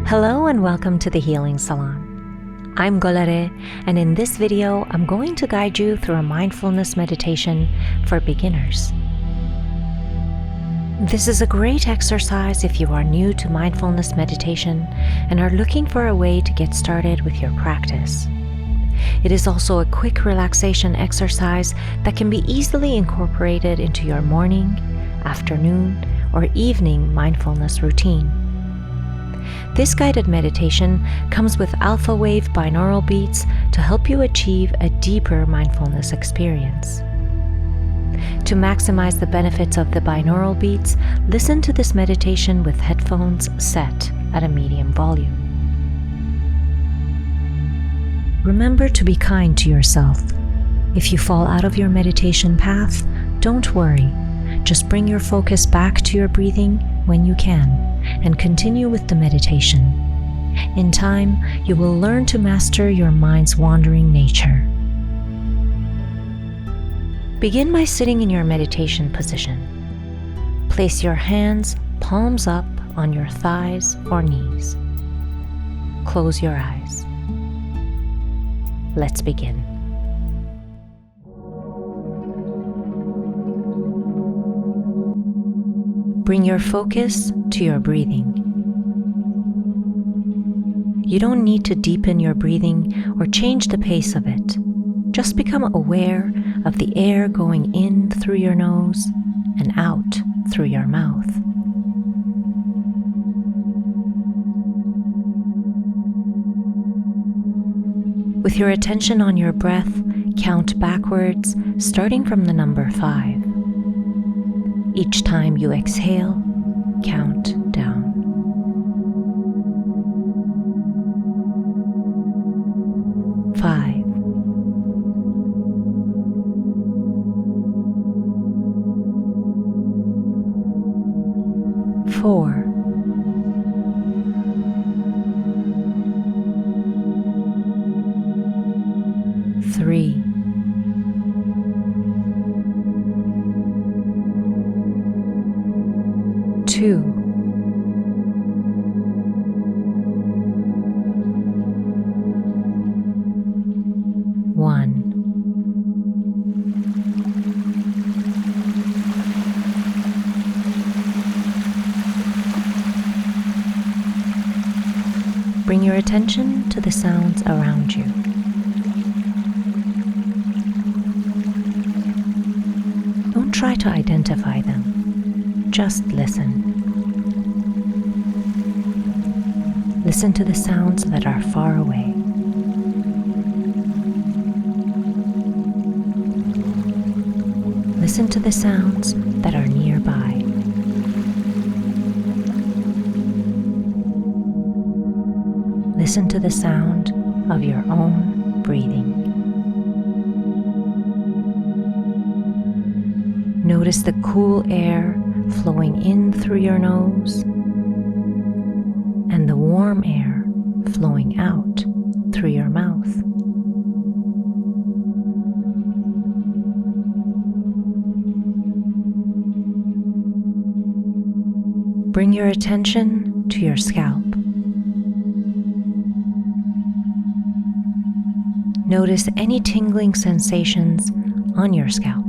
Hello and welcome to the Healing Salon. I'm Golare, and in this video, I'm going to guide you through a mindfulness meditation for beginners. This is a great exercise if you are new to mindfulness meditation and are looking for a way to get started with your practice. It is also a quick relaxation exercise that can be easily incorporated into your morning, afternoon, or evening mindfulness routine. This guided meditation comes with alpha wave binaural beats to help you achieve a deeper mindfulness experience. To maximize the benefits of the binaural beats, listen to this meditation with headphones set at a medium volume. Remember to be kind to yourself. If you fall out of your meditation path, don't worry. Just bring your focus back to your breathing when you can, and continue with the meditation. In time, you will learn to master your mind's wandering nature. Begin by sitting in your meditation position. Place your hands palms up on your thighs or knees. Close your eyes. Let's begin. Bring your focus to your breathing. You don't need to deepen your breathing or change the pace of it. Just become aware of the air going in through your nose and out through your mouth. With your attention on your breath, count backwards, starting from the number 5. Each time you exhale, count down. 5. 4. 3. 2. 1. Bring your attention to the sounds around you. Don't try to identify them. Just listen. Listen to the sounds that are far away. Listen to the sounds that are nearby. Listen to the sound of your own breathing. Notice the cool air flowing in through your nose and the warm air flowing out through your mouth. Bring your attention to your scalp. Notice any tingling sensations on your scalp.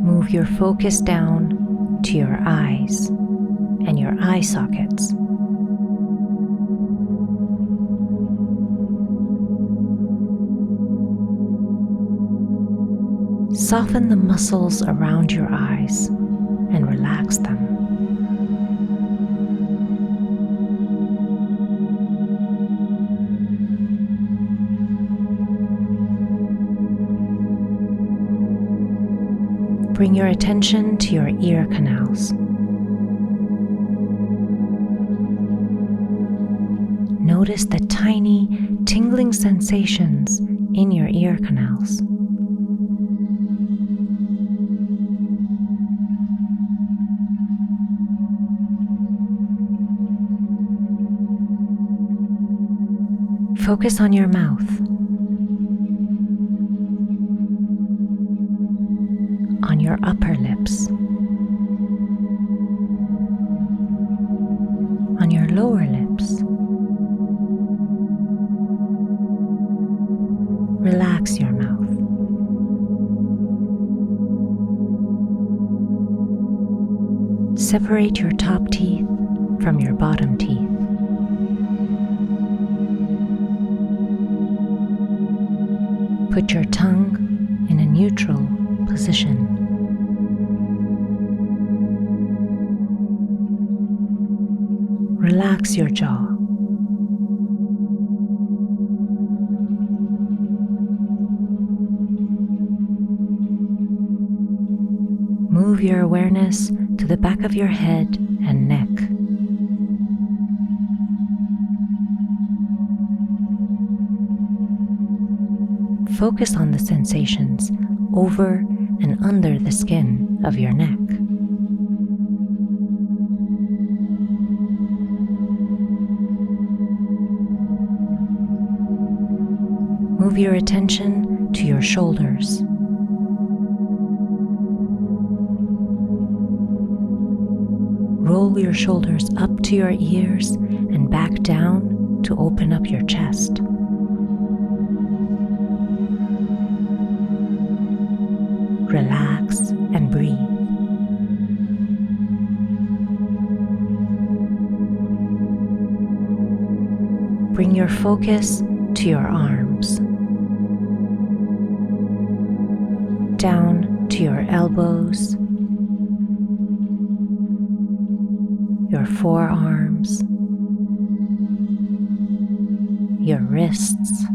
Move your focus down to your eyes and your eye sockets. Soften the muscles around your eyes and relax them. Bring your attention to your ear canals. Notice the tiny tingling sensations in your ear canals. Focus on your mouth. lower lips. Relax your mouth. Separate your top teeth from your bottom teeth. Put your tongue in a neutral position. Relax your jaw. Move your awareness to the back of your head and neck. Focus on the sensations over and under the skin of your neck. Move your attention to your shoulders. Roll your shoulders up to your ears and back down to open up your chest. Relax and breathe. Bring your focus to your arms, down to your elbows, your forearms, your wrists,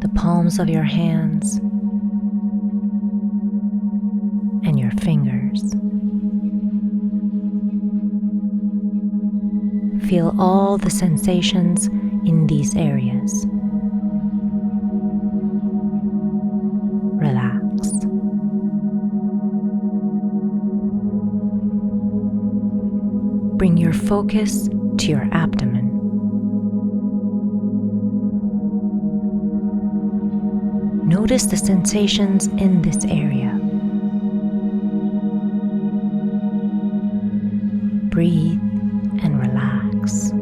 the palms of your hands, and your fingers. Feel all the sensations in these areas. Relax. Bring your focus to your abdomen. Notice the sensations in this area. Breathe and relax.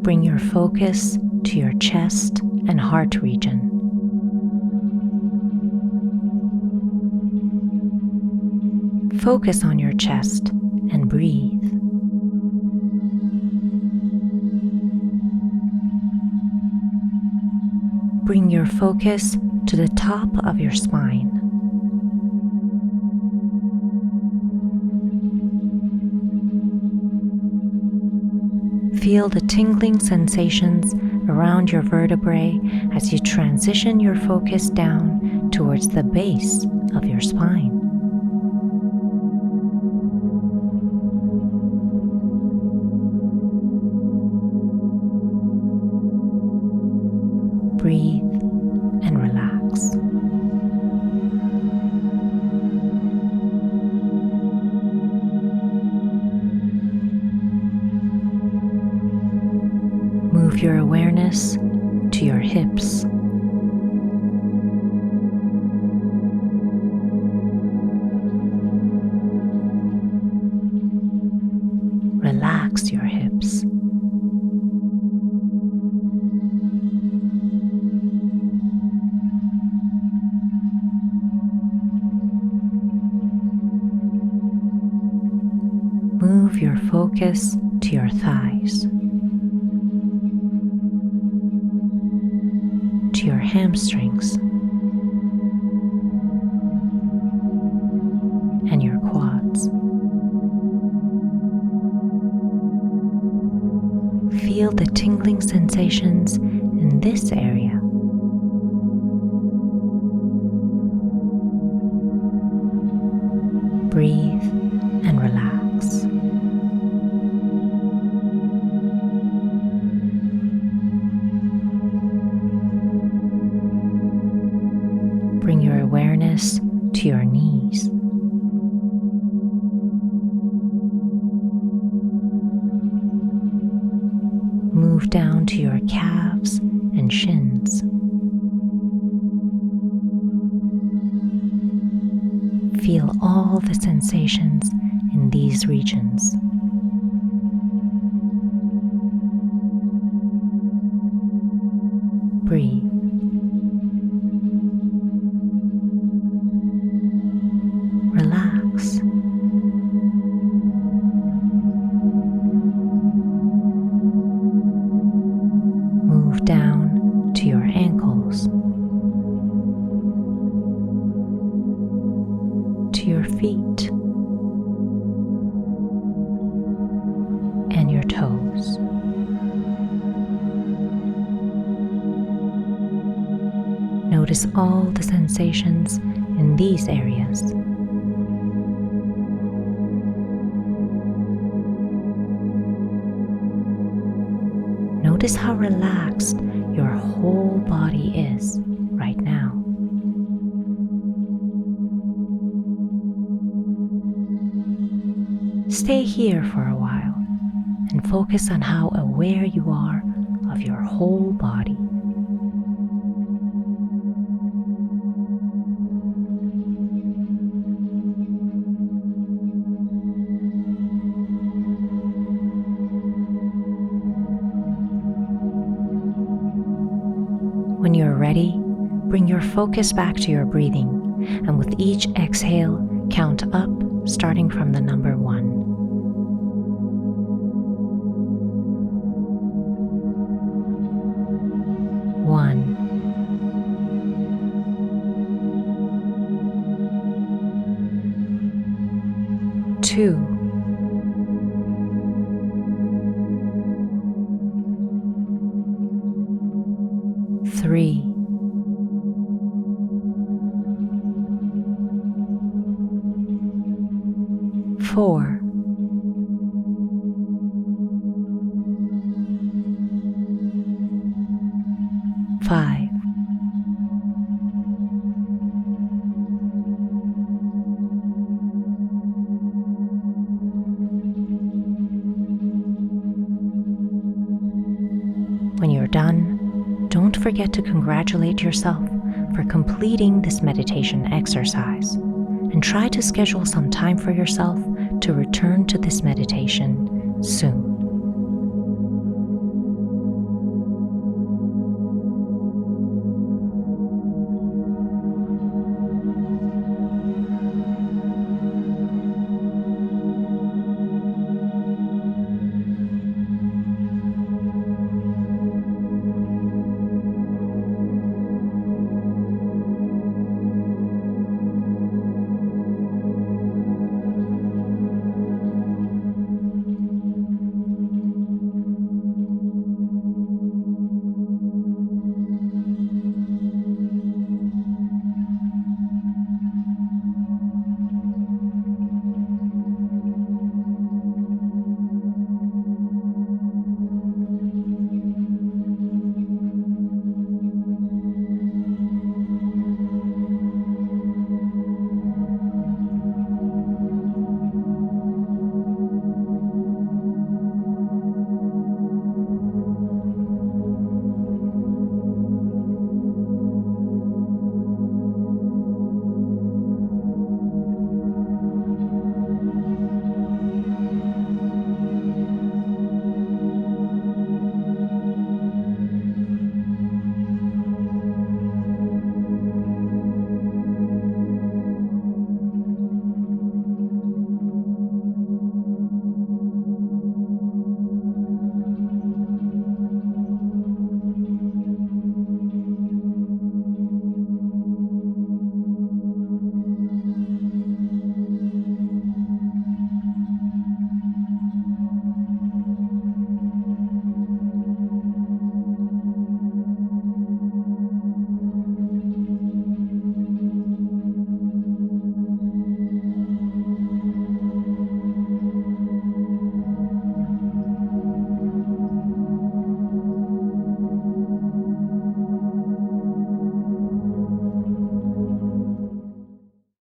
Bring your focus to your chest and heart region. Focus on your chest and breathe. Bring your focus to the top of your spine. Feel the tingling sensations around your vertebrae as you transition your focus down towards the base of your spine. Breathe and relax. Move your awareness to your hips. Relax your hips. Move your focus to your thighs, to your hamstrings, and your quads. Feel the tingling sensations in this area. Breathe and relax. Bring your awareness to your knees. Move down to your calves and shins. Feel all the sensations in these regions. Breathe. Relax. Move down to your ankles, to your feet, and your toes. Notice all the sensations in these areas. Notice how relaxed your whole body is right now. Stay here for a while and focus on how aware you are of your whole body. When you're ready, bring your focus back to your breathing, and with each exhale, count up, starting from the number 1. 1. 2. 3. 4. 5. 'When you're done, don't forget to congratulate yourself for completing this meditation exercise, and try to schedule some time for yourself to return to this meditation soon.